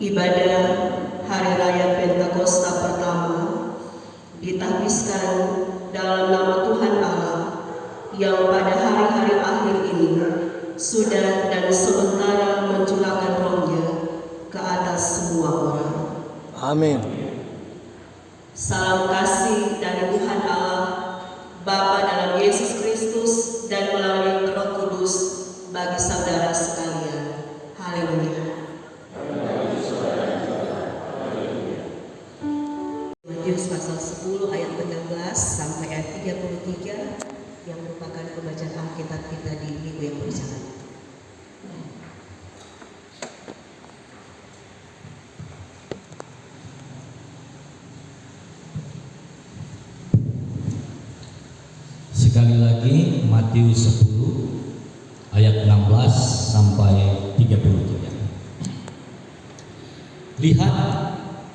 Ibadah Hari Raya Pentakosta pertama ditahbiskan dalam nama Tuhan Allah yang pada hari-hari akhir ini sudah dan sementara mencurahkan roh-Nya ke atas semua orang. Amin. Salam kasih dari Tuhan Allah, Bapa dalam Yesus Kristus dan melalui Roh Kudus bagi saudara sekalian. Haleluya. Matius pasal 10 ayat 16 sampai ayat 33 yang merupakan pembacaan Alkitab kita di minggu yang berjalan. Sekali lagi Matius 10 ayat 16 sampai 33. Lihat,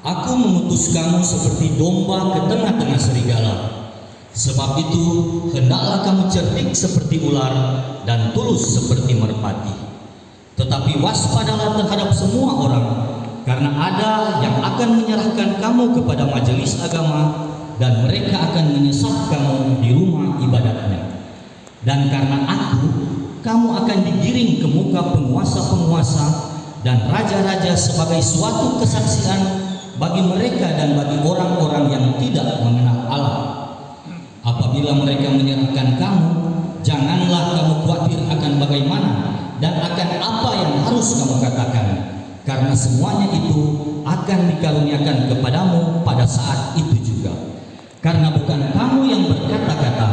aku mengutus kamu seperti domba ke tengah-tengah serigala. Sebab itu hendaklah kamu cerdik seperti ular dan tulus seperti merpati. Tetapi waspadalah terhadap semua orang, karena ada yang akan menyerahkan kamu kepada majelis agama dan mereka akan menyesat kamu di rumah ibadatnya. Dan karena aku, kamu akan digiring ke muka penguasa-penguasa dan raja-raja sebagai suatu kesaksian bagi mereka dan bagi orang-orang yang tidak mengenal Allah. Apabila mereka menyerahkan kamu, janganlah kamu khawatir akan bagaimana dan akan apa yang harus kamu katakan, karena semuanya itu akan dikaruniakan kepadamu pada saat itu juga. Karena bukan kamu yang berkata-kata,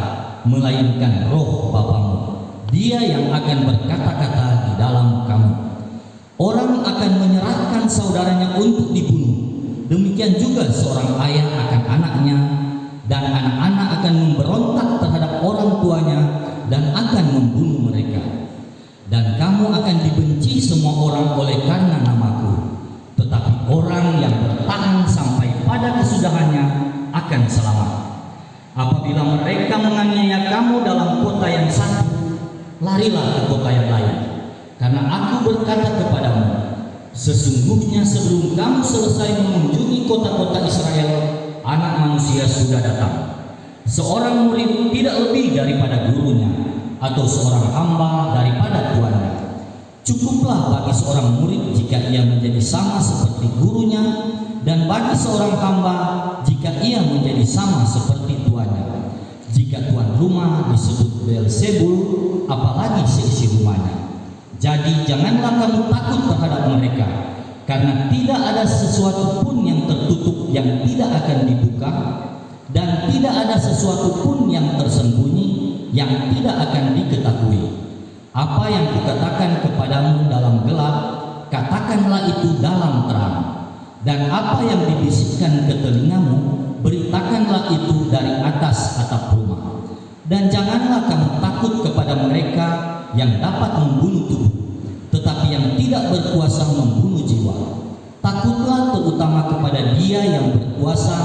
melainkan Roh Bapamu, Dia yang akan berkata-kata di dalam kamu. Orang akan menyerahkan saudaranya untuk dibunuh, demikian juga seorang ayah akan anaknya, dan anak-anak akan memberontak terhadap orang tuanya dan akan membunuh mereka. Dan kamu akan dibenci semua orang oleh karena namaku, tetapi orang yang bertahan sampai pada kesudahannya akan selamat. Apabila mereka menganiaya kamu dalam kota yang satu, larilah ke kota yang lain. Karena aku berkata kepadamu, sesungguhnya sebelum kamu selesai mengunjungi kota-kota Israel, Anak Manusia sudah datang. Seorang murid tidak lebih daripada gurunya, atau seorang hamba daripada tuannya. Cukuplah bagi seorang murid jika ia menjadi sama seperti gurunya, dan bagi seorang hamba jika ia menjadi sama seperti tuannya. Jika tuan rumah disebut Beelzebul, apalagi seisi rumahnya. Jadi janganlah kamu takut terhadap mereka, karena tidak ada sesuatu pun yang tertutup yang tidak akan dibuka, dan tidak ada sesuatu pun yang tersembunyi yang tidak akan diketahui. Apa yang kukatakan kepadamu dalam gelap, katakanlah itu dalam terang. Dan apa yang dibisikkan ke telingamu, beritakanlah itu dari atas atap rumah. Dan janganlah kamu takut kepada mereka yang dapat membunuh tubuh, tetapi yang tidak berkuasa membunuh jiwa. Takutlah terutama kepada Dia yang berkuasa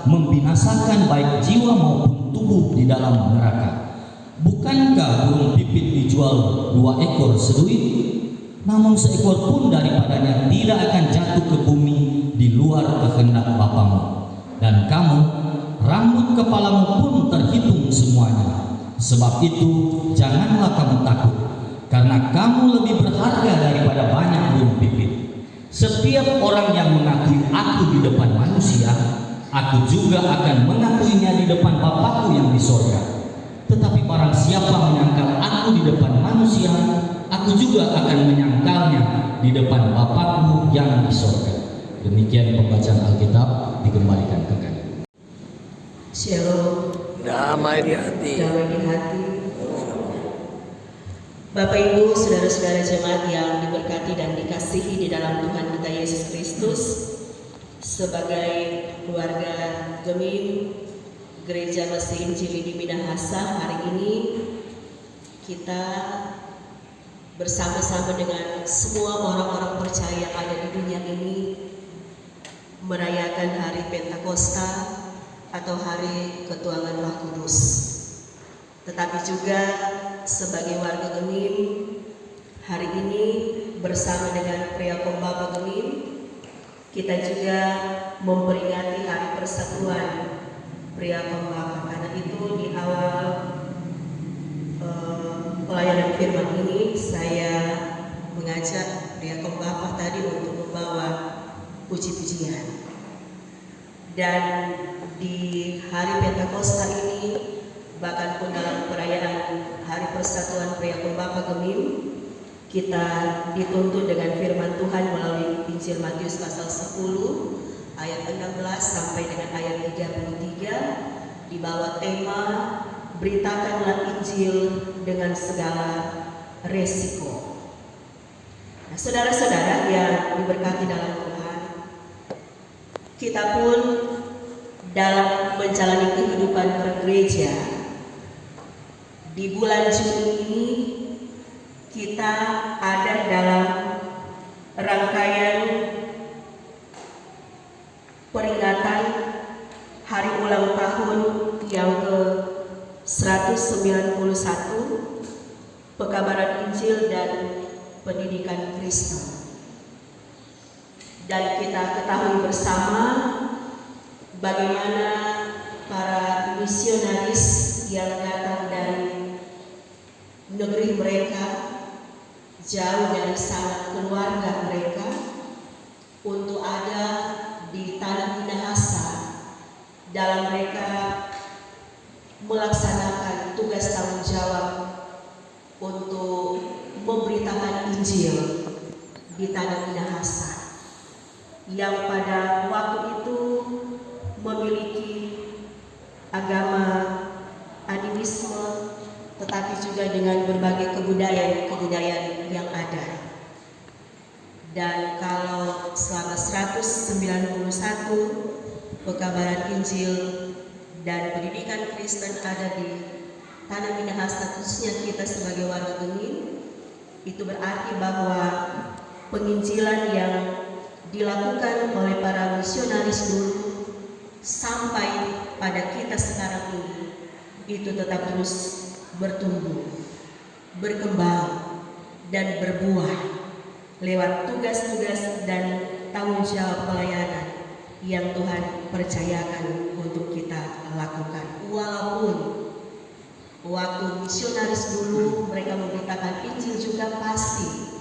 membinasakan baik jiwa maupun tubuh di dalam neraka. Bukankah burung pipit dijual 2 ekor seduit? Namun seekor pun daripadanya tidak akan jatuh ke bumi di luar kehendak Bapamu. Dan kamu, rambut kepalamu pun terhitung semuanya. Sebab itu janganlah kamu takut, karena kamu lebih berharga daripada banyak burung pipit. Setiap orang yang mengakui aku di depan manusia, aku juga akan mengakuinya di depan Bapakku yang di sorga. Tetapi barang siapa menyangkal aku di depan manusia, aku juga akan menyangkalnya di depan Bapakku yang di sorga. Demikian pembacaan Alkitab, dikembalikan ke kami. Shalom. Damai di hati. Damai di hati. Bapak Ibu, saudara-saudara jemaat yang diberkati dan dikasihi di dalam Tuhan kita Yesus Kristus, sebagai keluarga Gemim Gereja Masih Injili di Minahasa, hari ini kita bersama-sama dengan semua orang-orang percaya yang ada di dunia ini merayakan hari Pentakosta atau hari ketuanan Roh Kudus. Tetapi juga sebagai warga Gemim, hari ini bersama dengan pria pembawa Gemim, kita juga memperingati Hari Persatuan Pria kaum Bapa. Karena itu di awal pelayanan firman ini saya mengajak Pria kaum Bapa tadi untuk membawa puji-pujian. Dan di hari Pentakosta ini, bahkan pun dalam perayaan Hari Persatuan Pria kaum Bapa Gemim, kita dituntun dengan firman Tuhan melalui Injil Matius pasal 10 ayat 16 sampai dengan ayat 33 di bawah tema beritakanlah Injil dengan segala resiko. Nah, saudara-saudara yang diberkati dalam Tuhan, kita pun dalam menjalani kehidupan bergereja di bulan Juni ini kita ada dalam rangkaian peringatan hari ulang tahun yang ke-191 Pekabaran Injil dan Pendidikan Kristen. Dan kita ketahui bersama bagaimana para misionaris yang datang dari negeri mereka, jauh dari sanak keluarga mereka, untuk ada di tanah Minahasa dalam mereka melaksanakan tugas tanggung jawab untuk memberitakan Injil di tanah Minahasa, yang pada waktu itu memiliki agama animisme, tetapi juga dengan berbagai kebudayaan yang ada. Dan kalau selama 191 Pekabaran Injil dan Pendidikan Kristen ada di tanah Minahasa, khususnya kita sebagai warga Gemim, itu berarti bahwa penginjilan yang dilakukan oleh para misionaris dulu sampai pada kita sekarang ini itu tetap terus bertumbuh, berkembang, dan berbuah lewat tugas-tugas dan tanggung jawab pelayanan yang Tuhan percayakan untuk kita lakukan. Walaupun waktu misionaris dulu mereka memberitakan Injil juga pasti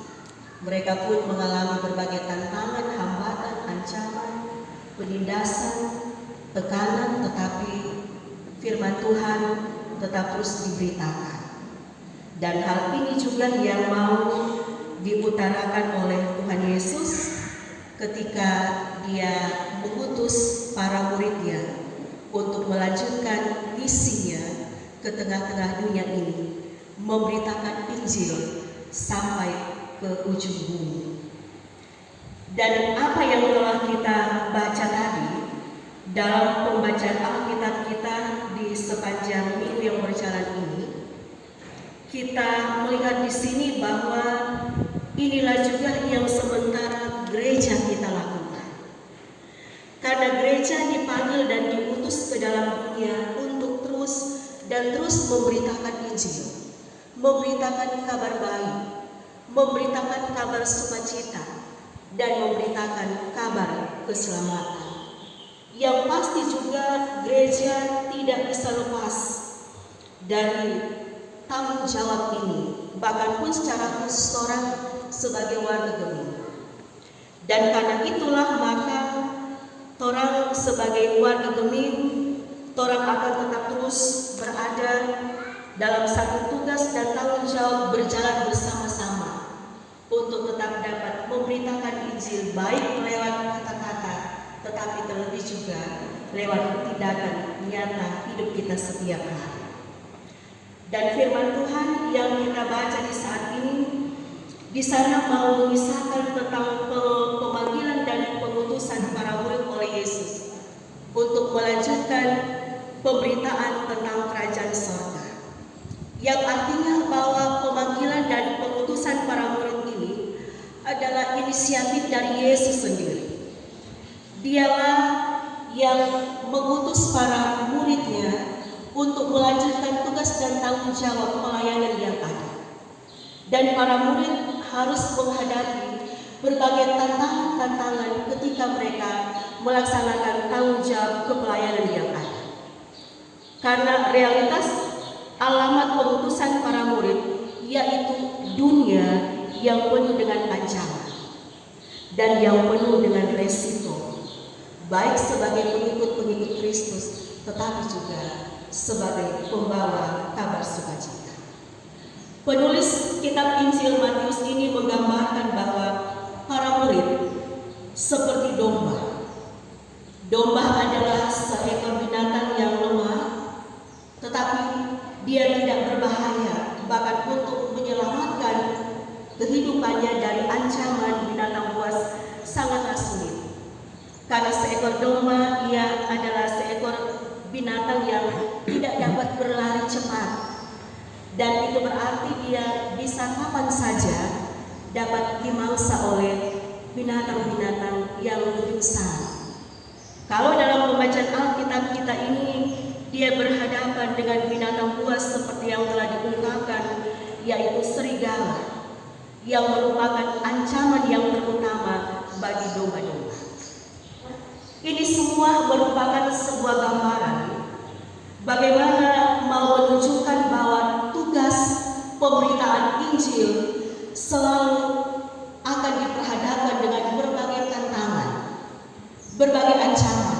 mereka pun mengalami berbagai tantangan, hambatan, ancaman, penindasan, tekanan, tetapi firman Tuhan tetap terus diberitakan. Dan hal ini juga yang mau diutarakan oleh Tuhan Yesus ketika Dia mengutus para muridnya untuk melanjutkan misinya ke tengah-tengah dunia ini, memberitakan Injil sampai ke ujung bumi. Dan apa yang telah kita baca tadi dalam pembacaan Alkitab kita di sepanjang minggu yang berjalan ini, kita melihat di sini bahwa inilah juga yang sementara gereja kita lakukan. Karena gereja dipanggil dan diutus ke dalam dunia untuk terus memberitakan Injil, memberitakan kabar baik, memberitakan kabar sukacita, dan memberitakan kabar keselamatan. Yang pasti juga gereja tidak bisa lepas dari tanggung jawab ini, bahkan pun secara khusus orang sebagai warga Gemim. Dan karena itulah maka orang sebagai warga Gemim, orang akan tetap terus berada dalam satu tugas dan tanggung jawab berjalan bersama-sama untuk tetap dapat memberitakan Injil baik lewat kata-kata, tetapi terlebih juga lewat tindakan nyata hidup kita setiap hari. Dan firman Tuhan yang kita baca di saat ini di sana mau mengisahkan tentang pemanggilan dan pengutusan para murid oleh Yesus untuk melanjutkan pemberitaan tentang kerajaan sorga, yang artinya bahwa pemanggilan dan pengutusan para murid ini adalah inisiatif dari Yesus sendiri. Dialah yang mengutus para muridnya untuk melanjutkan tugas dan tanggung jawab pelayanan yang ada. Dan para murid harus menghadapi berbagai tantangan tantangan ketika mereka melaksanakan tanggung jawab kepelayanan yang ada. Karena realitas alamat pengutusan para murid yaitu dunia yang penuh dengan ancaman dan yang penuh dengan resiko, baik sebagai pengikut-pengikut Kristus tetapi juga sebagai pembawa kabar sukacita. Penulis kitab Injil Matius ini menggambarkan bahwa para murid seperti domba. Domba adalah seekor binatang yang lemah, tetapi dia tidak berbahaya, bahkan untuk menyelamatkan kehidupannya dari ancaman binatang buas sangatlah sulit. Karena seekor domba ia adalah seekor binatang yang tidak dapat berlari cepat, dan itu berarti dia bisa kapan saja dapat dimangsa oleh binatang-binatang yang lebih besar. Kalau dalam pembacaan Alkitab kita ini dia berhadapan dengan binatang buas seperti yang telah diungkapkan, yaitu serigala, yang merupakan ancaman yang terutama bagi domba-domba. Ini semua merupakan sebuah gambaran bagaimana mau menunjukkan bahwa tugas pemberitaan Injil selalu akan diperhadapkan dengan berbagai tantangan, berbagai ancaman,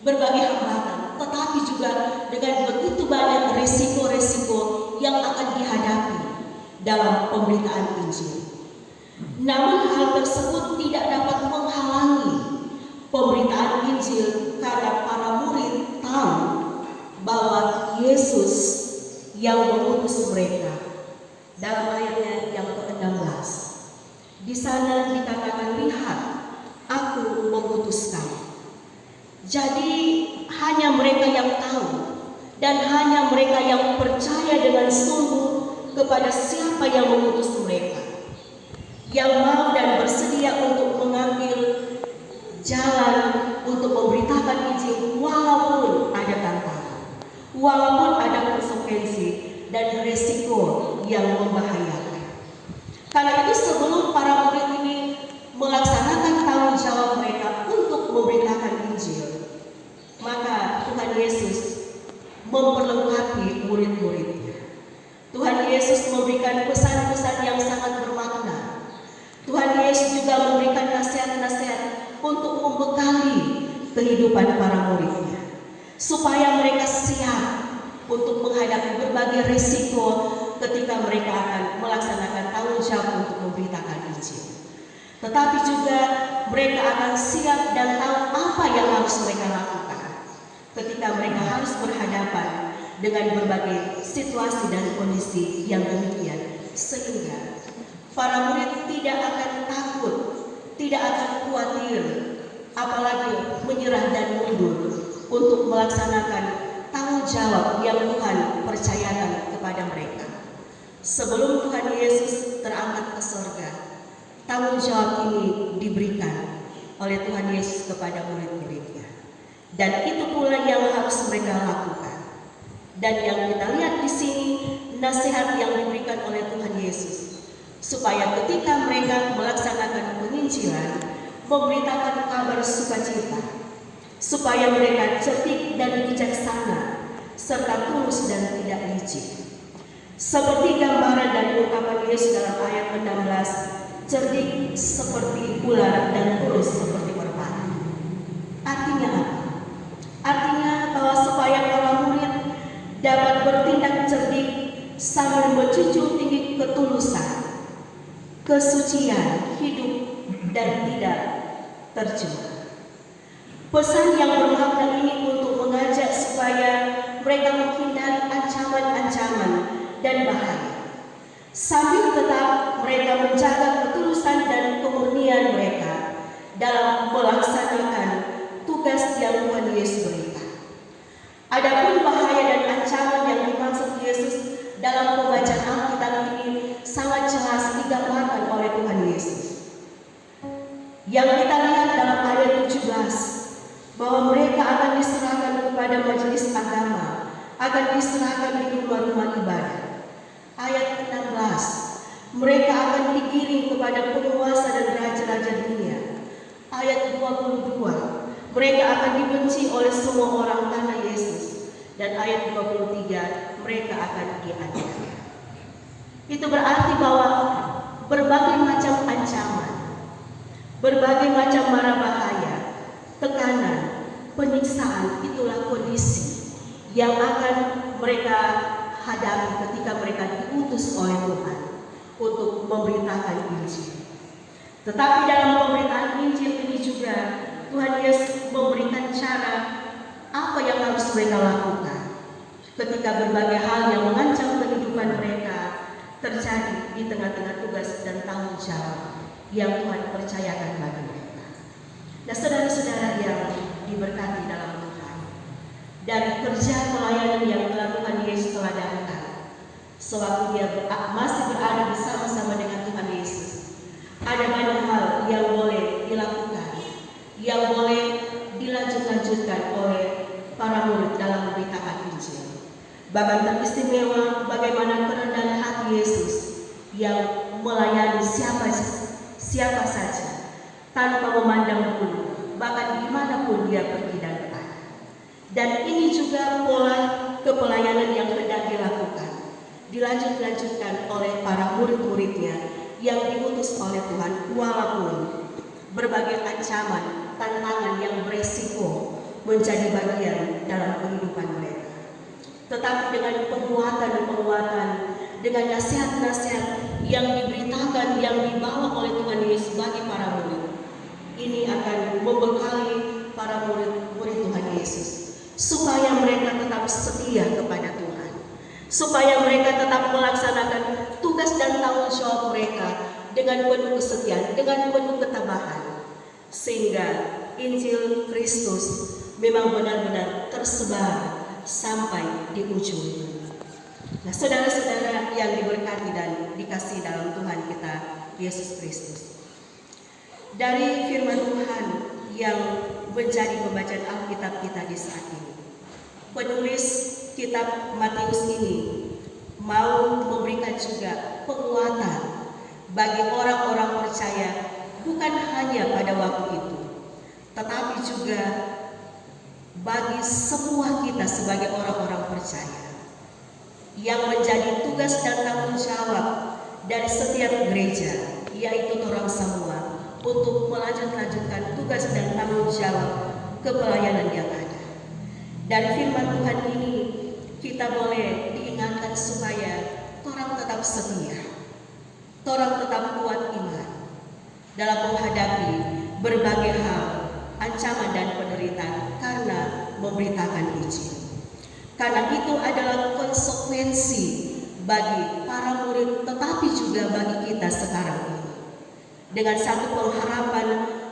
berbagai hambatan, tetapi juga dengan begitu banyak resiko-resiko yang akan dihadapi dalam pemberitaan Injil. Namun hal tersebut tidak dapat menghalangi pemberitaan Injil karena para murid tahu bahwa Yesus yang mengutus mereka. Dalam ayatnya yang ke-16, di sana dikatakan, lihat, aku mengutus kamu. Jadi hanya mereka yang tahu dan hanya mereka yang percaya dengan sungguh kepada siapa yang mengutus mereka, yang mau dan bersedia untuk mengambil jalan untuk memberitakan Injil walaupun ada tantangan, walaupun ada konsekuensi dan risiko yang membahayakan. Karena itu sebelum para murid ini melaksanakan tanggung jawab mereka untuk memberitakan Injil, maka Tuhan Yesus memperlengkapi murid-muridnya. Tuhan Yesus memberikan pesan-pesan yang sangat bermakna. Tuhan Yesus juga memberikan nasihat-nasihat untuk membekali kehidupan para muridnya, supaya mereka siap untuk menghadapi berbagai risiko ketika mereka akan melaksanakan tanggung jawab untuk memberitakan Injil. Tetapi juga mereka akan siap dan tahu apa yang harus mereka lakukan ketika mereka harus berhadapan dengan berbagai situasi dan kondisi yang demikian, sehingga para murid tidak akan takut, tidak akan khawatir, apalagi menyerah dan mundur untuk melaksanakan tanggung jawab yang Tuhan percayakan kepada mereka. Sebelum Tuhan Yesus terangkat ke surga, tanggung jawab ini diberikan oleh Tuhan Yesus kepada murid-muridnya. Dan itu pula yang harus mereka lakukan. Dan yang kita lihat di sini, nasihat yang diberikan oleh Tuhan Yesus, supaya ketika mereka melaksanakan penginjilan, memberitakan kabar sukacita, supaya mereka cerdik dan bijaksana, serta tulus dan tidak licik. Seperti gambaran dan ungkapan Yesus dalam ayat 16, cerdik seperti ular dan tulus seperti merpati. Artinya apa? Artinya bahwa supaya para murid dapat bertindak cerdik sambil menjunjung tinggi ketulusan, kesucian hidup dan tidak tercela. Pesan yang bermakna ini untuk mengajak supaya mereka menghindari ancaman-ancaman dan bahaya, sambil tetap mereka menjaga ketulusan dan kemurnian mereka dalam melaksanakan tugas yang Tuhan Yesus berikan. Adapun bahaya dan ancaman yang dimaksud Yesus dalam pembacaan Alkitab ini sangat jelas digambarkan oleh Tuhan Yesus. Yang kita lihat dalam ayat 17, bahwa mereka akan diserahkan kepada majelis agama, akan diserahkan di rumah-rumah ibadah. Ayat 16, mereka akan digiring kepada penguasa dan raja-raja dunia, ayat 22, mereka akan dibenci oleh semua orang karena Yesus. Dan ayat 23, mereka akan dianiaya. Itu berarti bahwa berbagai macam ancaman, berbagai macam mara bahaya, tekanan, penyiksaan, itulah kondisi yang akan mereka hadapi ketika mereka diutus oleh Tuhan untuk memberitakan Injil. Tetapi dalam pemberitaan Injil ini juga Tuhan Yesus memberikan cara apa yang harus mereka lakukan ketika berbagai hal yang mengancam kehidupan mereka terjadi di tengah-tengah tugas dan tanggung jawab yang Tuhan percayakan bagi mereka. Nah, saudara-saudara yang diberkati dalam Tuhan, dari kerja pelayanan yang telah Tuhan Yesus teladankan sewaktu dia masih berada bersama-sama dengan Tuhan Yesus, ada banyak hal yang boleh dilakukan, yang boleh dilanjutkan oleh para murid dalam memberitakan Injil. Bahkan teristimewa bagaimana kerendahan hati Yesus yang melayani siapa saja tanpa memandang bulu, bahkan dimanapun dia pergi dan berada. Dan ini juga pola kepelayanan yang hendak dilakukan, dilanjutkan oleh para murid-muridnya yang diutus oleh Tuhan, walaupun berbagai ancaman, tantangan yang beresiko menjadi bagian dalam kehidupan mereka. Tetapi dengan penguatan, dengan nasihat-nasihat yang diberitakan, yang dibawa oleh Tuhan Yesus bagi para murid, ini akan membekali para murid Tuhan Yesus supaya mereka tetap setia kepada Tuhan, supaya mereka tetap melaksanakan tugas dan tanggung jawab mereka dengan penuh kesetiaan, dengan penuh ketabahan, sehingga Injil Kristus memang benar-benar tersebar sampai di ujung. Nah, saudara-saudara yang diberkati dan dikasihi dalam Tuhan kita Yesus Kristus, dari firman Tuhan yang menjadi pembacaan Alkitab kita di saat ini, penulis kitab Matius ini mau memberikan juga penguatan bagi orang-orang percaya, bukan hanya pada waktu itu, tetapi juga bagi semua kita sebagai orang-orang percaya, yang menjadi tugas dan tanggung jawab dari setiap gereja, yaitu orang semua, untuk melanjutkan tugas dan tanggung jawab kepelayanan yang ada. Dari firman Tuhan ini kita boleh diingatkan supaya orang tetap setia, orang tetap kuat iman dalam menghadapi berbagai hal, ancaman dan penderitaan karena memberitakan Injil. Karena itu adalah konsekuensi bagi para murid, tetapi juga bagi kita sekarang ini, dengan satu pengharapan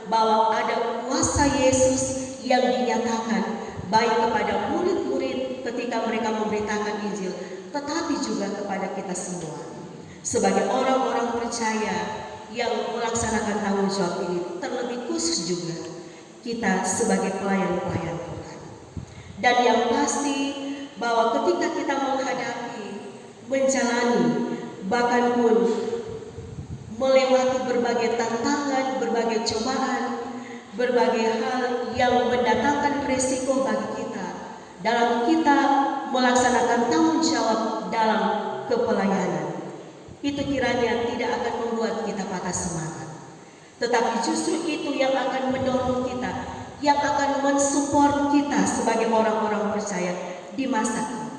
bahwa ada kuasa Yesus yang dinyatakan baik kepada murid-murid ketika mereka memberitakan Injil, tetapi juga kepada kita semua sebagai orang-orang percaya yang melaksanakan tanggung jawab ini, terlebih khusus juga kita sebagai pelayan-pelayan Tuhan. Dan yang pasti bahwa ketika kita menghadapi, menjalani, bahkan pun melewati berbagai tantangan, berbagai cobaan, berbagai hal yang mendatangkan resiko bagi kita dalam kita melaksanakan tanggung jawab dalam kepelayanan, itu kiranya tidak akan membuat kita patah semangat, tetapi justru itu yang akan mendorong kita, yang akan mensupport kita sebagai orang-orang percaya di masa ini,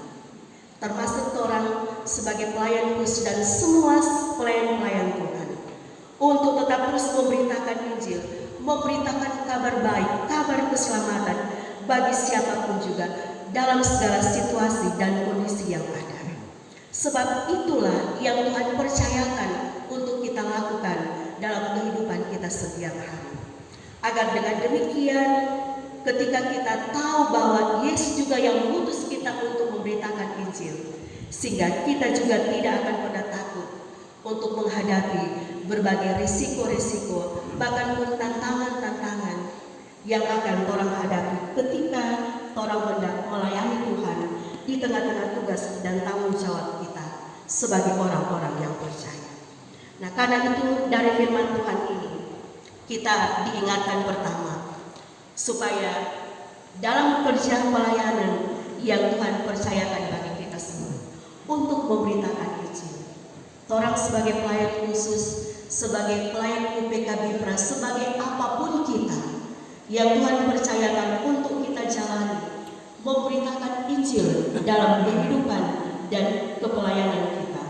termasuk orang sebagai pelayan khusus dan semua pelayan-pelayan Tuhan, untuk tetap terus memberitakan Injil, memberitakan kabar baik, kabar keselamatan bagi siapapun juga dalam segala situasi dan kondisi yang ada. Sebab itulah yang Tuhan percayakan untuk kita lakukan dalam kehidupan kita setiap hari. Agar dengan demikian, ketika kita tahu bahwa Yesus juga yang mengutus kita untuk memberitakan Injil, sehingga kita juga tidak akan pernah takut untuk menghadapi berbagai risiko-risiko, bahkan pun tantangan-tantangan yang akan orang hadapi ketika orang hendak melayani Tuhan di tengah-tengah tugas dan tanggung jawab kita sebagai orang-orang yang percaya. Nah, karena itu dari firman Tuhan ini, kita diingatkan pertama, supaya dalam kerja pelayanan yang Tuhan percayakan bagi kita semua, untuk memberitakan Injil. Orang sebagai pelayan khusus, sebagai pelayan UPK Bipra, sebagai apapun kita yang Tuhan percayakan untuk kita jalani, memberitakan Injil dalam kehidupan dan kepelayanan kita.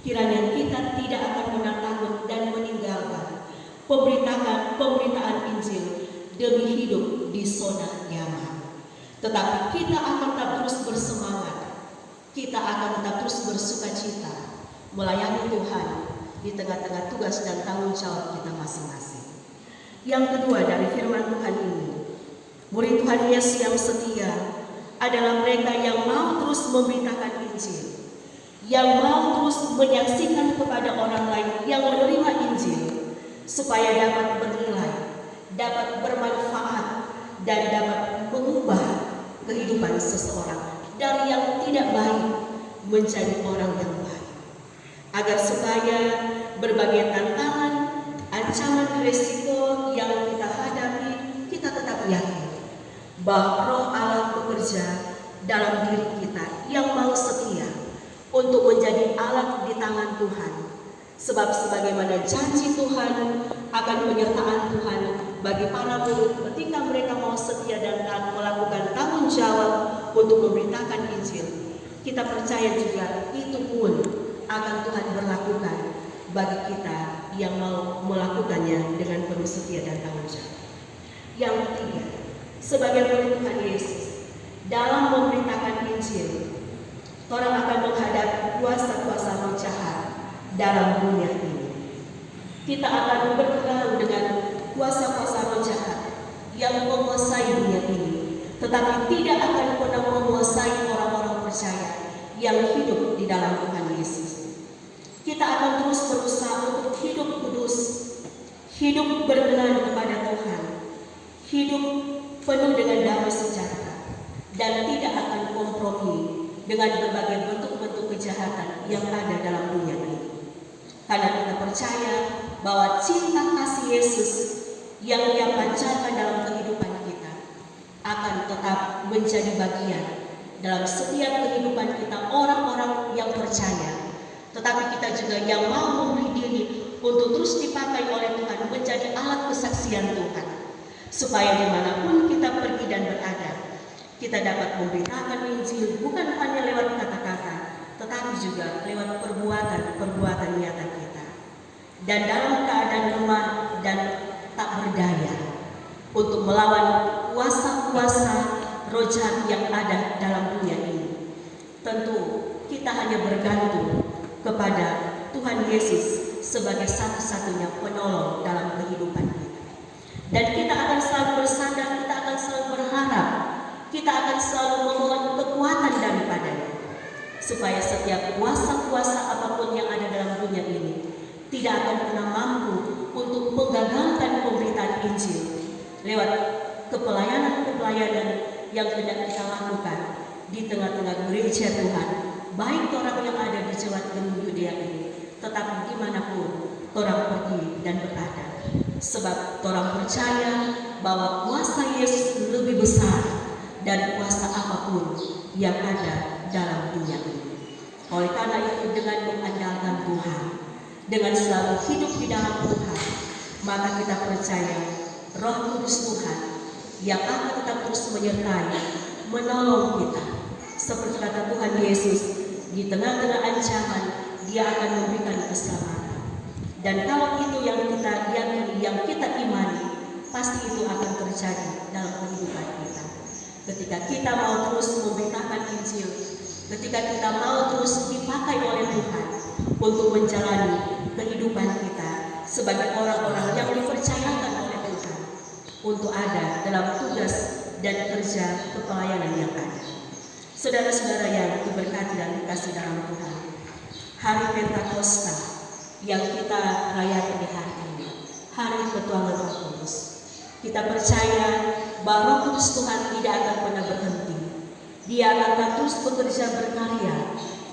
Kiranya kita tidak akan pernah takut dan meninggalkan pemberitaan Injil demi hidup di zona nyaman. Tetapi kita akan tetap terus bersemangat, kita akan tetap terus bersukacita melayani Tuhan di tengah-tengah tugas dan tanggung jawab kita masing-masing. Yang kedua dari firman Tuhan ini, murid Tuhan Yesus yang setia adalah mereka yang mau terus memberitakan Injil, yang mau terus menyaksikan kepada orang lain yang menerima Injil, supaya dapat bernilai, dapat bermanfaat, dan dapat mengubah kehidupan seseorang dari yang tidak baik menjadi orang yang baik. Agar supaya berbagai tantangan, ancaman, risiko yang kita hadapi, kita tetap yakin bahwa Roh Allah bekerja dalam diri kita yang mau setia untuk menjadi alat di tangan Tuhan. Sebab sebagaimana janji Tuhan akan penyertaan Tuhan bagi para murid ketika mereka mau setia dan melakukan tanggung jawab untuk memberitakan Injil, kita percaya juga itu pun akan Tuhan berlakukan bagi kita yang mau melakukannya dengan penuh setia dan tanggung jawab. Yang ketiga, sebagai murid Tuhan Yesus, dalam memberitakan Injil, orang akan menghadapi kuasa-kuasa roh jahat dalam dunia ini. Kita akan berperang dengan kuasa-kuasa roh jahat yang menguasai dunia ini, tetapi tidak akan pernah menguasai orang-orang percaya yang hidup di dalam Tuhan Yesus. Kita akan terus berusaha untuk hidup kudus, hidup berkenan kepada Tuhan, hidup penuh dengan damai sejahtera, dan tidak akan kompromi dengan berbagai bentuk-bentuk kejahatan yang ada dalam dunia ini. Karena kita percaya bahwa cinta kasih Yesus yang Dia pancarkan dalam kehidupan kita akan tetap menjadi bagian dalam setiap kehidupan kita, orang-orang yang percaya. Tetapi kita juga yang mau memberi diri untuk terus dipakai oleh Tuhan menjadi alat kesaksian Tuhan, supaya dimanapun kita pergi dan berada, kita dapat memberitakan Injil bukan hanya lewat kata-kata, tetapi juga lewat perbuatan nyata kita. Dan dalam keadaan lemah dan tak berdaya untuk melawan kuasa-kuasa roh jahat yang ada dalam dunia ini, tentu kita hanya bergantung kepada Tuhan Yesus sebagai satu-satunya penolong dalam kehidupan kita. Dan kita akan selalu bersandar, kita akan selalu berharap, kita akan selalu memohon kekuatan daripadanya, supaya setiap kuasa-kuasa apapun yang ada dalam dunia ini tidak akan pernah mampu untuk menggagalkan pemberitaan Injil lewat kepelayanan-kepelayanan yang hendak kita lakukan di tengah-tengah gereja Tuhan, baik orang yang ada di Jawa Timur Yudea ini, tetapi dimanapun orang pergi dan berada. Sebab orang percaya bahwa kuasa Yesus lebih besar dari kuasa apapun yang ada dalam dunia ini. Oleh karena itu, dengan mengandalkan Tuhan, dengan selalu hidup di dalam Tuhan, maka kita percaya Roh Kudus Tuhan yang akan tetap terus menyertai, menolong kita. Seperti kata Tuhan Yesus, di tengah-tengah ancaman Dia akan memberikan keselamatan. Dan kalau itu yang kita yakini, yang kita imani, pasti itu akan terjadi dalam kehidupan kita. Ketika kita mau terus memberitakan Injil, ketika kita mau terus dipakai oleh Tuhan untuk menjalani kehidupan kita sebagai orang-orang yang dipercayakan oleh Tuhan untuk ada dalam tugas dan kerja kepelayanan yang ada. Saudara-saudara yang diberkati dan dikasihi dalam Tuhan, hari Pentakosta yang kita rayakan di hari ini, hari pertuangan Roh Kudus, kita percaya bahwa Roh Kudus Tuhan tidak akan pernah berhenti. Dia akan terus bekerja berkarya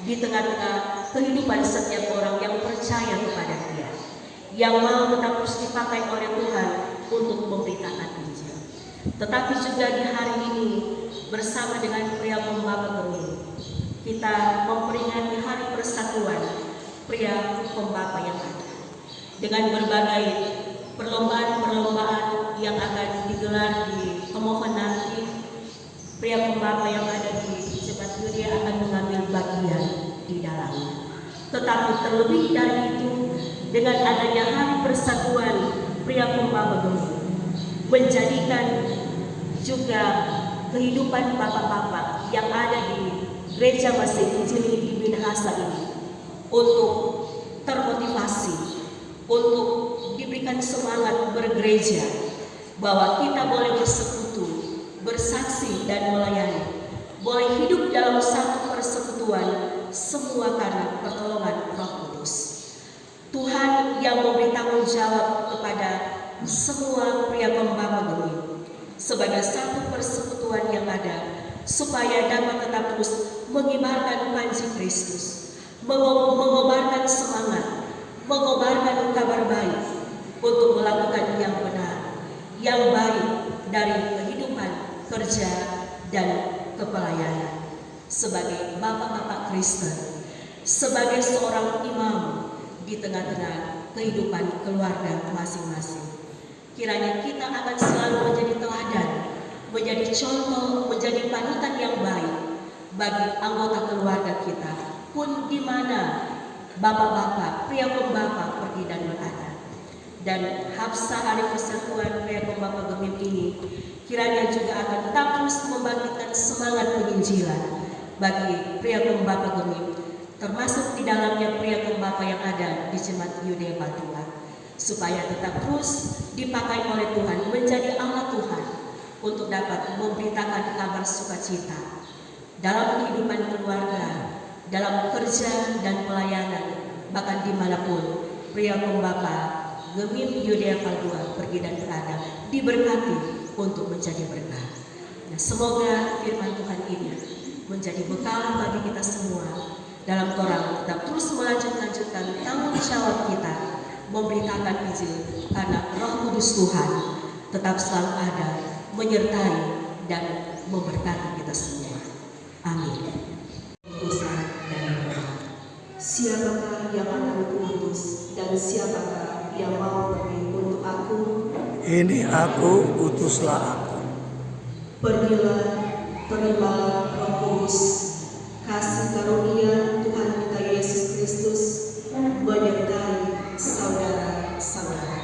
di tengah-tengah kehidupan setiap orang yang percaya kepada Dia, yang mau tetap terus dipakai oleh Tuhan untuk memberitakan Injil. Tetapi juga di hari ini bersama dengan pria pembawa Gemim, kita memperingati hari persatuan pria pembawa yang ada dengan berbagai perlombaan-perlombaan yang akan digelar di pemohon nanti. Pria pembawa yang ada di Jemaat Yuda akan mengambil bagian di dalamnya. Tetapi terlebih dari itu, dengan adanya hari persatuan pria pembawa Gemim menjadikan juga kehidupan bapak-bapak yang ada di gereja Masih Injili di Minahasa ini untuk termotivasi, untuk diberikan semangat bergereja, bahwa kita boleh bersekutu, bersaksi dan melayani, boleh hidup dalam satu persekutuan, semua karena pertolongan Roh Kudus. Tuhan yang memberi tanggung jawab kepada semua pria pembawa Gemim sebagai satu persekutuan yang ada, supaya dapat tetap terus mengibarkan panji Kristus, mengobarkan semangat, mengobarkan kabar baik untuk melakukan yang benar, yang baik dari kehidupan, kerja, dan kepelayanan. Sebagai bapak-bapak Kristen, sebagai seorang imam di tengah-tengah kehidupan keluarga masing-masing, kiranya kita akan selalu menjadi teladan, menjadi contoh, menjadi panutan yang baik bagi anggota keluarga kita, pun di mana bapak-bapak, pria pembawa pergi dan berada. Dan Hapsa Hari Persatuan Pria Pembawa Gemim ini kiranya juga akan tetap terus membangkitkan semangat penginjilan bagi pria pembawa Gemim, termasuk di dalamnya pria pembawa yang ada di Jemaat Yuda Batuan, supaya tetap terus dipakai oleh Tuhan, menjadi alat Tuhan untuk dapat memberitakan kabar sukacita dalam kehidupan keluarga, dalam kerja dan pelayanan, bahkan dimanapun pria pembawa Gemim Yuda Batuan pergi dan berada, diberkati untuk menjadi berkah. Nah, semoga firman Tuhan ini menjadi bekal bagi kita semua dalam korang tetap terus melanjutkan tanggung jawab kita memberitakan Injil, karena Roh Kudus Tuhan tetap selalu ada, menyertai dan memberkati kita semua. Amin. Utusan dan doa. Siapakah yang akan kuutus dan siapakah yang mau pergi untuk aku? Ini aku, utuslah aku. Pergilah, terimalah Roh Kudus. Kasih karunia Tuhan kita Yesus Kristus menyertai saudara-saudara.